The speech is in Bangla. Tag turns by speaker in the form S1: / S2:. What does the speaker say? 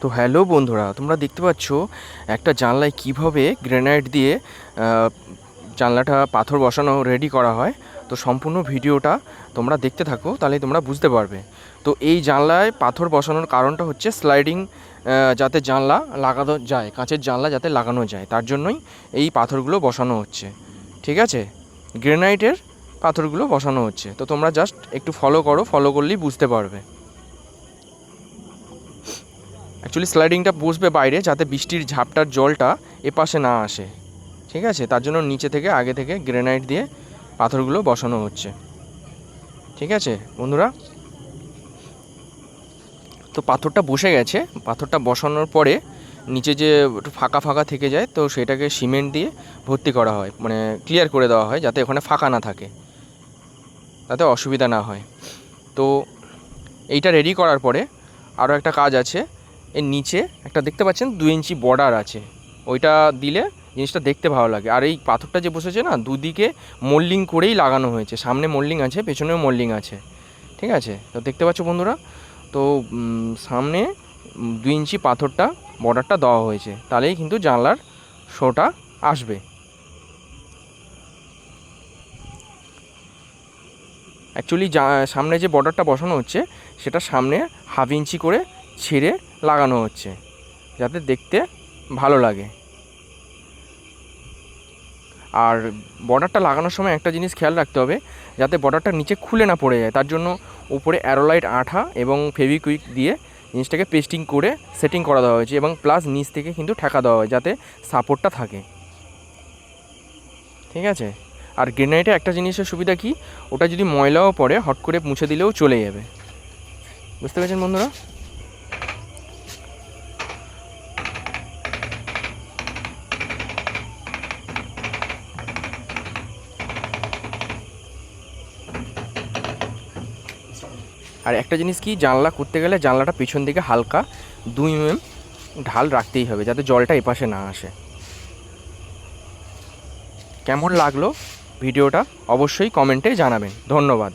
S1: তো হ্যালো বন্ধুরা, তোমরা দেখতে পাচ্ছ একটা জানলায় কিভাবে গ্রানাইট দিয়ে জানলাটা পাথর বসানো রেডি করা হয়। তো সম্পূর্ণ ভিডিওটা তোমরা দেখতে থাকো, তাহলে তোমরা বুঝতে পারবে। তো এই জানলায় পাথর বসানোর কারণটা হচ্ছে স্লাইডিং, যাতে জানলা লাগানো যায়, কাঁচের জানলা যাতে লাগানো যায়, তার জন্যই এই পাথরগুলো বসানো হচ্ছে। ঠিক আছে, গ্রানাইটের পাথরগুলো বসানো হচ্ছে। তো তোমরা জাস্ট একটু ফলো করো, ফলো করলেই বুঝতে পারবে। অ্যাকচুয়ালি স্লাইডিংটা বসবে বাইরে, যাতে বৃষ্টির ঝাপটার জলটা এপাশে না আসে। ঠিক আছে, তার জন্য নিচে থেকে আগে থেকে গ্রানাইট দিয়ে পাথরগুলো বসানো হচ্ছে। ঠিক আছে বন্ধুরা, তো পাথরটা বসে গেছে। পাথরটা বসানোর পরে নিচে যে একটু ফাঁকা ফাঁকা থেকে যায়, তো সেটাকে সিমেন্ট দিয়ে ভর্তি করা হয়, মানে ক্লিয়ার করে দেওয়া হয়, যাতে ওখানে ফাঁকা না থাকে, তাতে অসুবিধা না হয়। তো এইটা রেডি করার পরে আরও একটা কাজ আছে। এর নিচে একটা দেখতে পাচ্ছেন 2 ইঞ্চি বর্ডার আছে, ওইটা দিলে জিনিসটা দেখতে ভালো লাগে। আর এই পাথরটা যে বসেছে না, দুদিকে মোল্ডিং করেই লাগানো হয়েছে, সামনে মোল্ডিং আছে, পেছনেও মোল্ডিং আছে। ঠিক আছে, তো দেখতে পাচ্ছ বন্ধুরা, তো সামনে 2 ইঞ্চি পাথরটা বর্ডারটা দেওয়া হয়েছে, তাহলেই কিন্তু জানলার শোটা আসবে। অ্যাকচুয়ালি সামনে যে বর্ডারটা বসানো হচ্ছে, সেটা সামনে 1/2 ইঞ্চি করে ছিঁড়ে লাগানো হচ্ছে, যাতে দেখতে ভালো লাগে। আর বর্ডারটা লাগানোর সময় একটা জিনিস খেয়াল রাখতে হবে, যাতে বর্ডারটা নিচে খুলে না পড়ে যায়। তার জন্য উপরে অ্যারোলাইট আঠা এবং ফেভিকুইক দিয়ে জিনিসটাকে পেস্টিং করে সেটিং করা দেওয়া হয়েছে, এবং প্লাস নিচ থেকে কিন্তু ঠেকা দেওয়া হয়, যাতে সাপোর্টটা থাকে। ঠিক আছে, আর গ্রেনাইটে একটা জিনিসের সুবিধা কি, ওটা যদি ময়লাও পড়ে হট করে মুছে দিলেও চলে যাবে। বুঝতে পেরেছেন বন্ধুরা? আর একটা জিনিস কি, জানলা করতে গেলে জানলাটা পেছন দিকে হালকা 2 mm ঢাল রাখতেই হবে, যাতে জলটা এপাশে না আসে। কেমন লাগলো ভিডিওটা অবশ্যই কমেন্টে জানাবেন। ধন্যবাদ।